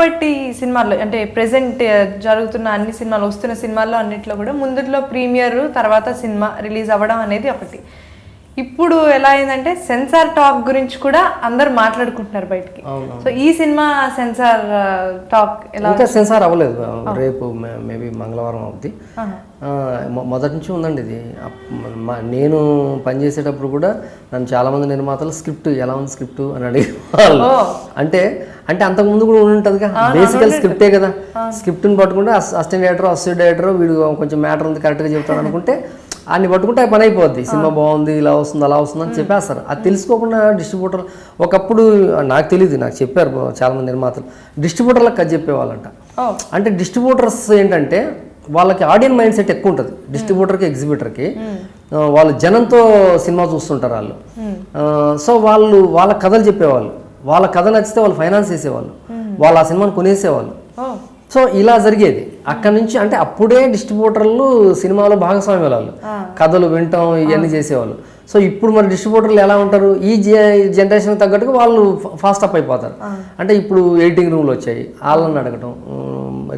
ఇప్పటి సినిమాల్లో అంటే ప్రెసెంట్ జరుగుతున్న అన్ని సినిమాలు వస్తున్న సినిమాల్లో అన్నిట్లో కూడా ముందులో ప్రీమియర్ తర్వాత సినిమా రిలీజ్ అవ్వడం అనేది ఒకటి. ఇప్పుడు ఎలా అయిందంటే సెన్సార్ టాక్ గురించి కూడా అందరు మాట్లాడుకుంటున్నారు బయటికి. సో ఈ సినిమా సెన్సార్ టాక్ ఎలా? ఇంకా సెన్సార్ అవ్వలేదు, రేపు మేబీ మంగళవారం అవుద్ది. మొదటి నుంచి ఉందండి ఇది. నేను పనిచేసేటప్పుడు కూడా నన్ను చాలామంది నిర్మాతలు స్క్రిప్ట్ ఎలా ఉంది స్క్రిప్ట్ అని అడిగేవాళ్ళు. అంటే అంటే అంతకుముందు కూడా ఉంటుందిగా, బేసికల్ స్క్రిప్టే కదా. స్క్రిప్ట్ని పట్టుకుంటే అసిస్టెంట్ డైరెక్టర్ అసిస్టెంట్ డైరెక్టర్ వీడు కొంచెం మ్యాటర్ ఉంది కరెక్ట్గా చెప్తాడు అనుకుంటే అన్ని పట్టుకుంటే అది పని అయిపోద్ది. సినిమా బాగుంది ఇలా వస్తుంది అలా వస్తుంది అని చెప్పేస్తారు. అది తెలుసుకోకుండా డిస్ట్రిబ్యూటర్ ఒకప్పుడు నాకు తెలియదు, నాకు చెప్పారు చాలామంది నిర్మాతలు డిస్ట్రిబ్యూటర్లకు కథ చెప్పేవాళ్ళంట. అంటే డిస్ట్రిబ్యూటర్స్ ఏంటంటే వాళ్ళకి ఆడియన్స్ మైండ్ సెట్ ఎక్కువ ఉంటుంది. డిస్ట్రిబ్యూటర్కి ఎగ్జిబిటర్కి వాళ్ళు జనంతో సినిమా చూస్తుంటారు వాళ్ళు. సో వాళ్ళ కథలు చెప్పేవాళ్ళు, వాళ్ళ కథ నచ్చితే వాళ్ళు ఫైనాన్స్ చేసేవాళ్ళు, వాళ్ళు ఆ సినిమాని కొనేసేవాళ్ళు. సో ఇలా జరిగేది అక్కడ నుంచి. అంటే అప్పుడే డిస్ట్రిబ్యూటర్లు సినిమాలో భాగస్వామ్యాలు వాళ్ళు, కథలు వింటాం ఇవన్నీ చేసేవాళ్ళు. సో ఇప్పుడు మరి డిస్ట్రిబ్యూటర్లు ఎలా ఉంటారు, ఈ జనరేషన్ తగ్గట్టుగా వాళ్ళు ఫాస్ట్ అప్ అయిపోతారు. అంటే ఇప్పుడు ఎడిటింగ్ రూమ్లు వచ్చాయి, వాళ్ళని అడగటం,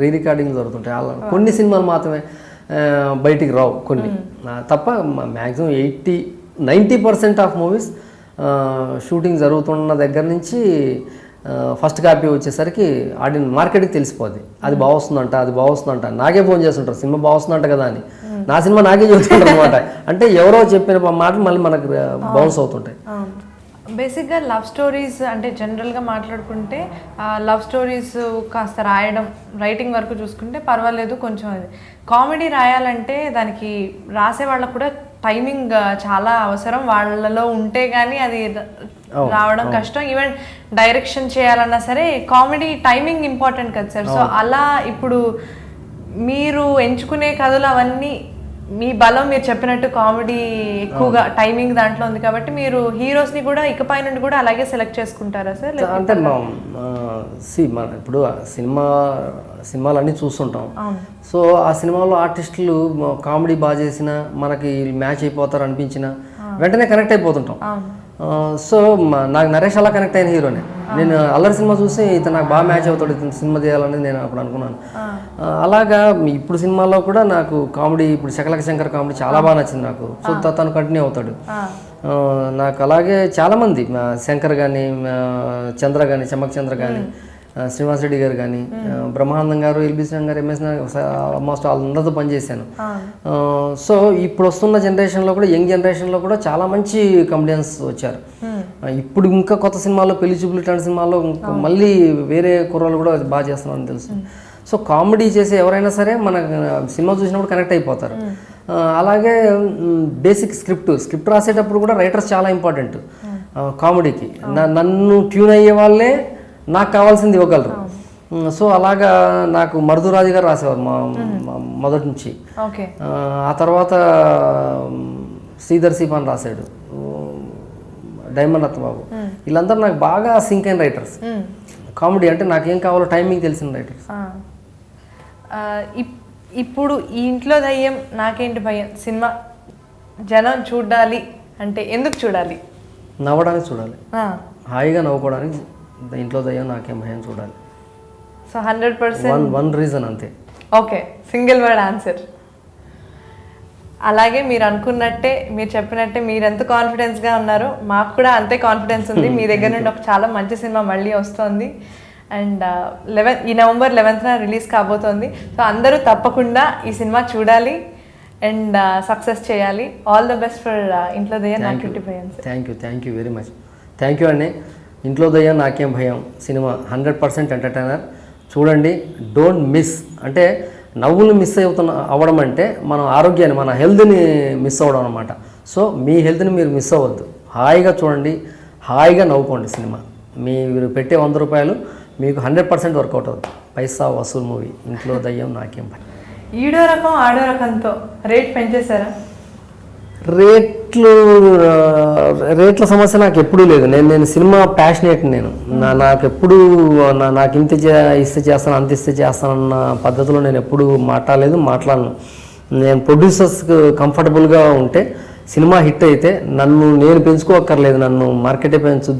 రీ రికార్డింగ్లు జరుగుతుంటాయి. వాళ్ళని కొన్ని సినిమాలు మాత్రమే బయటికి రావు కొన్ని తప్ప. మ్యాక్సిమం 90% ఆఫ్ మూవీస్ షూటింగ్ జరుగుతున్న దగ్గర నుంచి ఫస్ట్ కాపీ వచ్చేసరికి ఆడియన్స్ మార్కెట్కి తెలిసిపోద్ది. అది బాగొస్తుందంట, అది బాగొస్తుందంట, నాకే ఫోన్ చేస్తుంటారు సినిమా బాగొస్తుందంట కదా అని. నా సినిమా నాకే చెబుతుంటారు అనమాట. అంటే ఎవరో చెప్పిన మాటలు మళ్ళీ మనకు బౌన్స్ అవుతుంటాయి. బేసిక్గా లవ్ స్టోరీస్ అంటే జనరల్గా మాట్లాడుకుంటే లవ్ స్టోరీస్ కాస్త రాయడం రైటింగ్ వరకు చూసుకుంటే పర్వాలేదు. కొంచెం అది కామెడీ రాయాలంటే దానికి రాసే వాళ్ళకు కూడా టైమింగ్ చాలా అవసరం. వాళ్ళలో ఉంటే కానీ అది రావడం కష్టం. ఈవెన్ డైరెక్షన్ చేయాలన్నా సరే కామెడీ టైమింగ్ ఇంపార్టెంట్ కదా సార్. సో అలా ఇప్పుడు మీరు ఎంచుకునే కథలు అవన్నీ మీ బలం మీరు చెప్పినట్టు కామెడీ ఎక్కువగా టైమింగ్ దాంట్లో ఉంది కాబట్టి మీరు హీరోస్ని కూడా ఇకపై నుండి కూడా అలాగే సెలెక్ట్ చేసుకుంటారా సార్? అంటే మన ఇప్పుడు సినిమాలు అన్నీ చూస్తుంటాం. సో ఆ సినిమాలో ఆర్టిస్టులు కామెడీ బాగా చేసినా మనకి మ్యాచ్ అయిపోతారు అనిపించిన వెంటనే కనెక్ట్ అయిపోతుంటాం. సో నాకు నరేష్ అలా కనెక్ట్ అయిన హీరోనే. నేను అల్లరి సినిమా చూసి ఇతను నాకు బాగా మ్యాచ్ అవుతాడు, ఇతను సినిమా చేయాలని నేను అప్పుడు అనుకున్నాను. అలాగా ఇప్పుడు సినిమాలో కూడా నాకు కామెడీ, ఇప్పుడు శకలక శంకర్ కామెడీ చాలా బాగా నచ్చింది నాకు. సో తను కంటిన్యూ అవుతాడు. నాకు అలాగే చాలామంది శంకర్ కానీ, చంద్ర కానీ, చమ్మక్ చంద్ర కానీ, శ్రీనివాస్ రెడ్డి గారు కానీ, బ్రహ్మానందం గారు, ఎల్బి శ్రీరామ్ గారు, ఎంఎస్ ఆల్మోస్ట్ అందరితో పనిచేశాను. సో ఇప్పుడు వస్తున్న జనరేషన్లో కూడా, యంగ్ జనరేషన్లో కూడా చాలా మంచి కమెడియన్స్ వచ్చారు. ఇప్పుడు ఇంకా కొత్త సినిమాల్లో, పెళ్లి చూపులు ఇట్లాంటి సినిమాల్లో మళ్ళీ వేరే కుర్రాళ్ళు కూడా బాగా చేస్తున్నారని తెలుసు. సో కామెడీ చేసే ఎవరైనా సరే మన సినిమా చూసినప్పుడు కనెక్ట్ అయిపోతారు. అలాగే బేసిక్ స్క్రిప్ట్ రాసేటప్పుడు కూడా రైటర్స్ చాలా ఇంపార్టెంట్ కామెడీకి. నన్ను ట్యూన్ అయ్యే వాళ్ళే నాకు కావాల్సింది ఇవ్వగలరు. సో అలాగా నాకు మరుదురాజు గారు రాసేవారు మొదటి నుంచి. ఆ తర్వాత శ్రీధర్ సీపాన్ రాశాడు, డైమండ్ రత్నబాబు, వీళ్ళందరూ నాకు బాగా సింక్ అయిన రైటర్స్. కామెడీ అంటే నాకేం కావాలో టైమింగ్ తెలిసిన రైటర్స్. ఇప్పుడు ఈ ఇంట్లో దయ్యం నాకేంటి భయం సినిమా జనం చూడాలి అంటే ఎందుకు చూడాలి? నవ్వడానికి చూడాలి, హాయిగా నవ్వుకోవడానికి. ఇంట్లో దయ్యం నాకేం భయం చూడాలి. సో 100% వన్ రీజన్ అంతే. Okay, single word answer. అలాగే మీరు అనుకున్నట్టే, మీరు చెప్పినట్టే మీరు ఎంత కాన్ఫిడెన్స్గా ఉన్నారో మాకు కూడా అంతే కాన్ఫిడెన్స్ ఉంది. మీ దగ్గర నుండి ఒక చాలా మంచి సినిమా మళ్ళీ వస్తుంది. అండ్ ఈ నవంబర్ 11th రిలీజ్ కాబోతోంది. సో అందరూ తప్పకుండా ఈ సినిమా చూడాలి అండ్ సక్సెస్ చేయాలి. ఆల్ ద బెస్ట్ ఫర్ ఇంట్లో దయ్యం నాకేంటి భయం. Thank you very much. Thank you అండి. ఇంట్లో దయ్యం నాకేం భయం సినిమా 100% ఎంటర్టైనర్. చూడండి, డోంట్ మిస్. అంటే నవ్వులు మిస్ అవ్వడం అంటే మనం ఆరోగ్యాన్ని, మన హెల్త్ని మిస్ అవ్వడం అనమాట. సో మీ హెల్త్ని మీరు మిస్ అవ్వద్దు. హాయిగా చూడండి, హాయిగా నవ్వుకోండి. సినిమా మీరు పెట్టే 100 రూపాయలు మీకు 100% వర్కౌట్ అవుతుంది. పైసా వసూలు మూవీ ఇంట్లో దయ్యం నాకేం భయం. ఈడో రకం ఆడో రకంతో రేట్ పెంచేశారా? రేట్ల సమస్య నాకు ఎప్పుడూ లేదు. నేను సినిమా ప్యాషనేట్. నాకు ఎప్పుడు నాకు ఇంత ఇస్తే చేస్తాను, అంత ఇస్తే చేస్తానన్న పద్ధతిలో నేను ఎప్పుడు మాట్లాడను. నేను ప్రొడ్యూసర్స్కి కంఫర్టబుల్గా ఉంటే, సినిమా హిట్ అయితే నేను పెంచుకోక్కర్లేదు, నన్ను మార్కెటే పెంచుద్ది